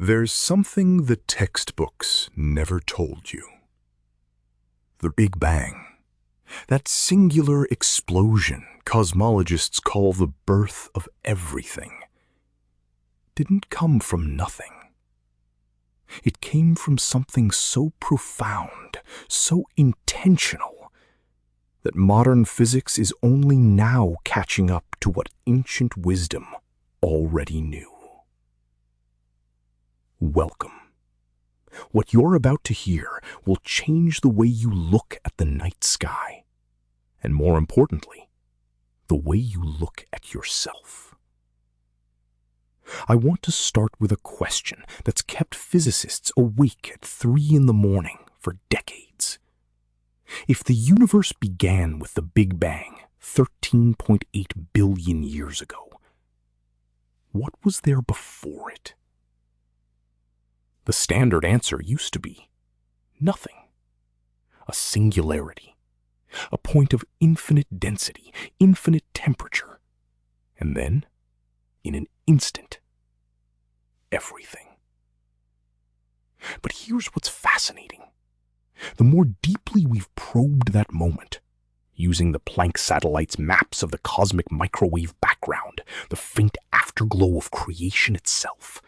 There's something the textbooks never told you. The Big Bang, that singular explosion cosmologists call the birth of everything, didn't come from nothing. It came from something so profound, so intentional, that modern physics is only now catching up to what ancient wisdom already knew. Welcome. What you're about to hear will change the way you look at the night sky, and more importantly, the way you look at yourself. I want to start with a question that's kept physicists awake at 3 a.m. for decades. If the universe began with the Big Bang 13.8 billion years ago, what was there before it? The standard answer used to be nothing. A singularity, a point of infinite density, infinite temperature, and then, in an instant, everything. But here's what's fascinating. The more deeply we've probed that moment, using the Planck satellite's maps of the cosmic microwave background, the faint afterglow of creation itself,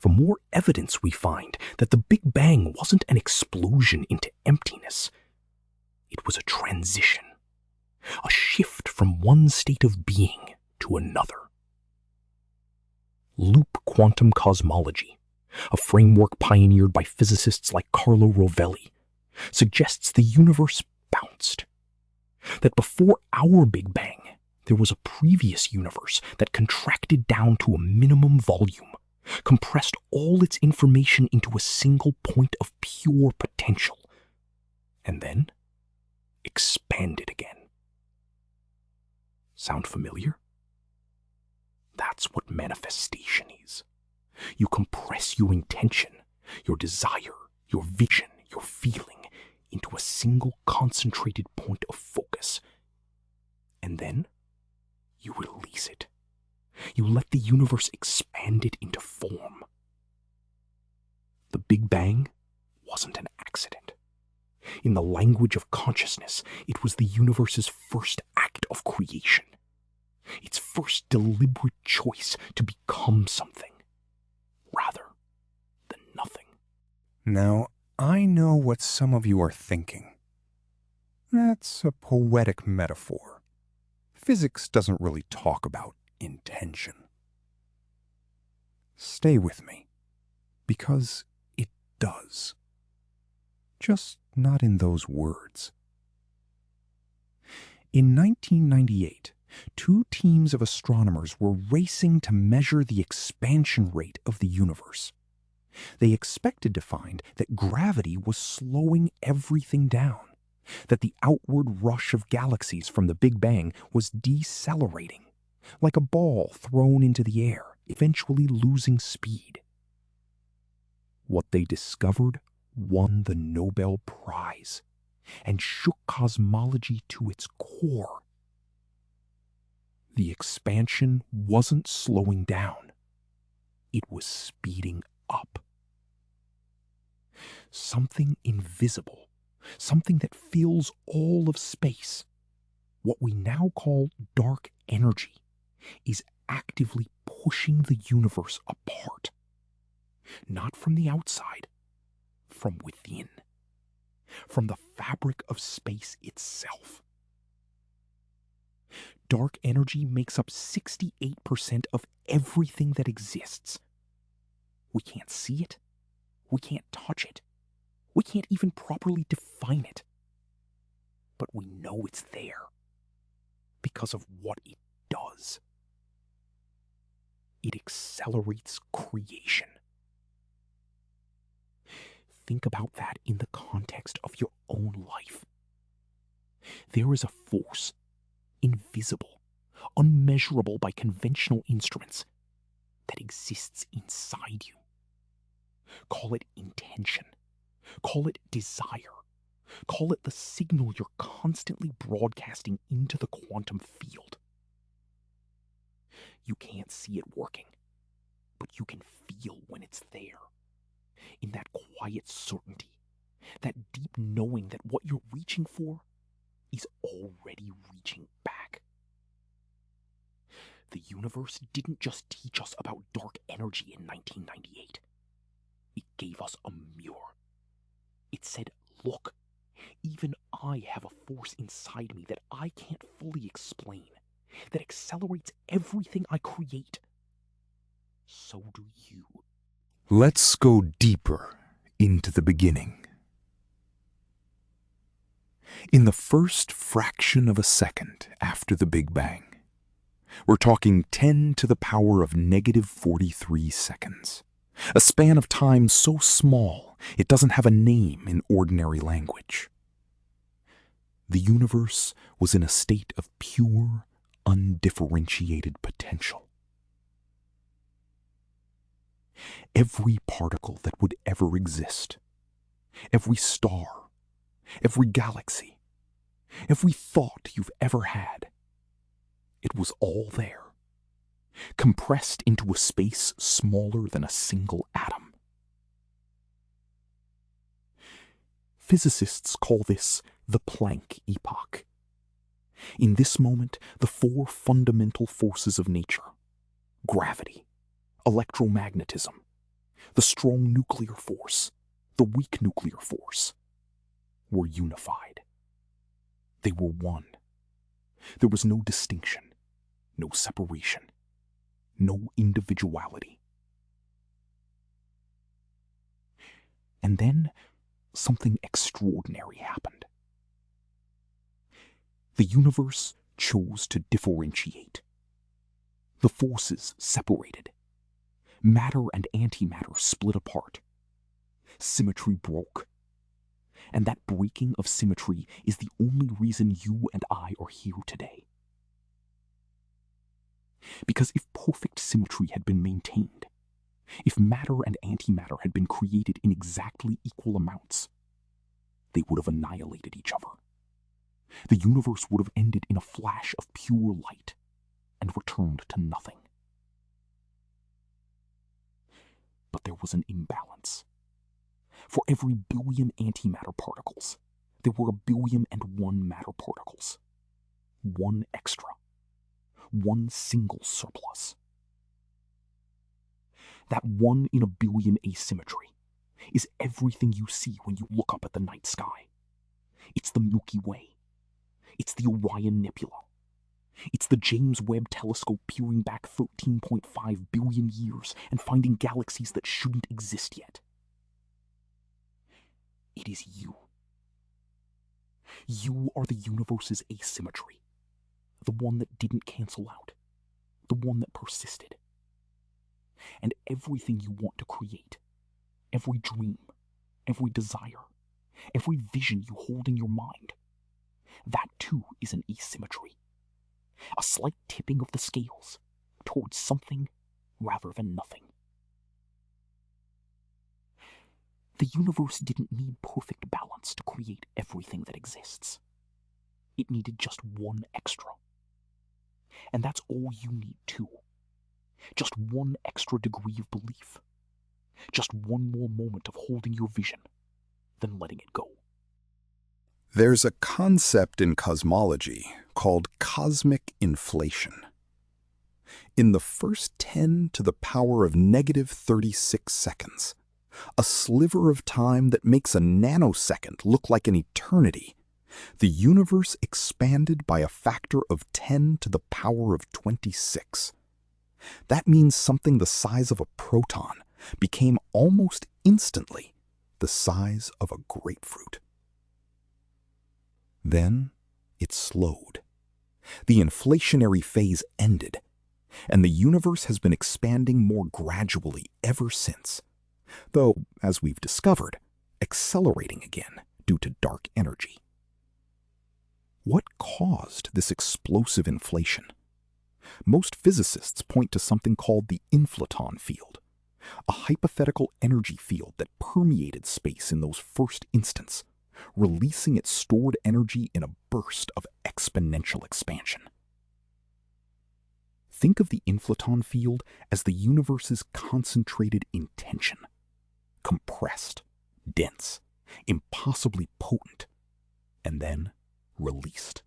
the more evidence we find that the Big Bang wasn't an explosion into emptiness. It was a transition, a shift from one state of being to another. Loop quantum cosmology, a framework pioneered by physicists like Carlo Rovelli, suggests the universe bounced. That before our Big Bang, there was a previous universe that contracted down to a minimum volume, compressed all its information into a single point of pure potential, and then expanded again. Sound familiar? That's what manifestation is. You compress your intention, your desire, your vision, your feeling into a single concentrated point of focus, and then you release it. You let the universe expand it into form. The Big Bang wasn't an accident. In the language of consciousness, it was the universe's first act of creation, its first deliberate choice to become something, rather than nothing. Now, I know what some of you are thinking. That's a poetic metaphor. Physics doesn't really talk about intention. Stay with me, because it does. Just not in those words. In 1998, 2 teams of astronomers were racing to measure the expansion rate of the universe. They expected to find that gravity was slowing everything down, that the outward rush of galaxies from the Big Bang was decelerating, like a ball thrown into the air, eventually losing speed. What they discovered won the Nobel Prize and shook cosmology to its core. The expansion wasn't slowing down. It was speeding up. Something invisible, something that fills all of space, what we now call dark energy, is actively pushing the universe apart. Not from the outside, from within. From the fabric of space itself. Dark energy makes up 68% of everything that exists. We can't see it. We can't touch it. We can't even properly define it. But we know it's there because of what it does. It accelerates creation. Think about that in the context of your own life. There is a force, invisible, unmeasurable by conventional instruments, that exists inside you. Call it intention. Call it desire. Call it the signal you're constantly broadcasting into the quantum field. You can't see it working, but you can feel when it's it's there, in that quiet certainty, that deep knowing that what you're reaching for is already reaching back. The universe didn't just teach us about dark energy in 1998. It gave us a mirror. It said, look, even I have a force inside me that I can't fully explain, that accelerates everything I create. So do you. Let's go deeper into the beginning. In the first fraction of a second after the Big Bang, we're talking 10 to the power of negative 43 seconds. A span of time so small it doesn't have a name in ordinary language. The universe was in a state of pure, undifferentiated potential. Every particle that would ever exist, every star, every galaxy, every thought you've ever had, it was all there, compressed into a space smaller than a single atom. Physicists call this the Planck Epoch. In this moment, the four fundamental forces of nature, gravity, electromagnetism, the strong nuclear force, the weak nuclear force, were unified. They were one. There was no distinction, no separation, no individuality. And then something extraordinary happened. The universe chose to differentiate. The forces separated. Matter and antimatter split apart. Symmetry broke. And that breaking of symmetry is the only reason you and I are here today. Because if perfect symmetry had been maintained, if matter and antimatter had been created in exactly equal amounts, they would have annihilated each other. The universe would have ended in a flash of pure light and returned to nothing. But there was an imbalance. For every billion antimatter particles, there were 1,000,000,001 matter particles. One extra. One single surplus. That 1 in a billion asymmetry is everything you see when you look up at the night sky. It's the Milky Way. It's the Orion Nebula. It's the James Webb Telescope peering back 13.5 billion years and finding galaxies that shouldn't exist yet. It is you. You are the universe's asymmetry, the one that didn't cancel out, the one that persisted. And everything you want to create, every dream, every desire, every vision you hold in your mind, that too is an asymmetry. A slight tipping of the scales towards something rather than nothing. The universe didn't need perfect balance to create everything that exists. It needed just one extra. And that's all you need too. Just one extra degree of belief. Just one more moment of holding your vision, then letting it go. There's a concept in cosmology called cosmic inflation. In the first 10 to the power of negative 36 seconds, a sliver of time that makes a nanosecond look like an eternity, the universe expanded by a factor of 10 to the power of 26. That means something the size of a proton became almost instantly the size of a grapefruit. Then it slowed. The inflationary phase ended, and the universe has been expanding more gradually ever since, though, as we've discovered, accelerating again due to dark energy. What caused this explosive inflation? Most physicists point to something called the inflaton field, a hypothetical energy field that permeated space in those first instants, releasing its stored energy in a burst of exponential expansion. Think of the inflaton field as the universe's concentrated intention. Compressed, dense, impossibly potent, and then released.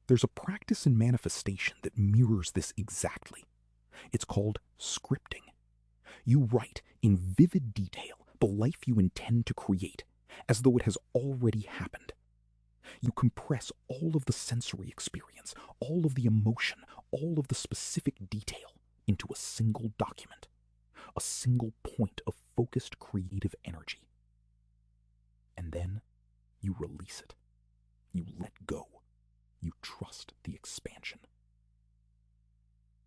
There's a practice in manifestation that mirrors this exactly. It's called scripting. You write in vivid detail the life you intend to create, as though it has already happened. You compress all of the sensory experience, all of the emotion, all of the specific detail into a single document, a single point of focused creative energy. And then you release it. You let go. You trust the expansion.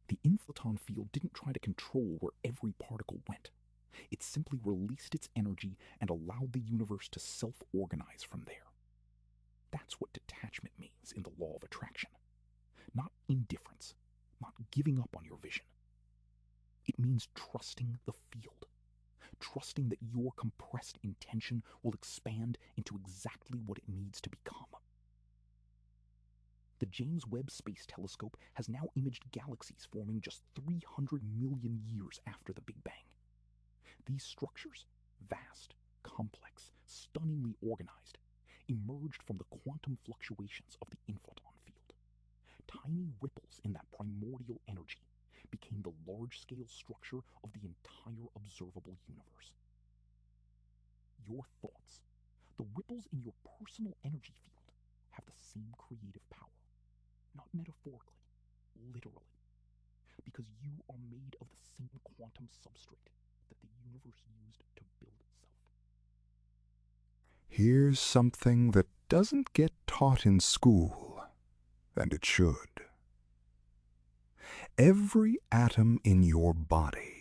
The inflaton field didn't try to control where every particle went. It simply released its energy and allowed the universe to self-organize from there. That's what detachment means in the law of attraction. Not indifference, not giving up on your vision. It means trusting the field, trusting that your compressed intention will expand into exactly what it needs to become. The James Webb Space Telescope has now imaged galaxies forming just 300 million years after the Big Bang. These structures, vast, complex, stunningly organized, emerged from the quantum fluctuations of the inflaton field. Tiny ripples in that primordial energy became the large-scale structure of the entire observable universe. Your thoughts, the ripples in your personal energy field, have the same creative power. Not metaphorically, literally. Because you are made of the same quantum substrate that the universe used to build itself. Here's something that doesn't get taught in school, and it should. Every atom in your body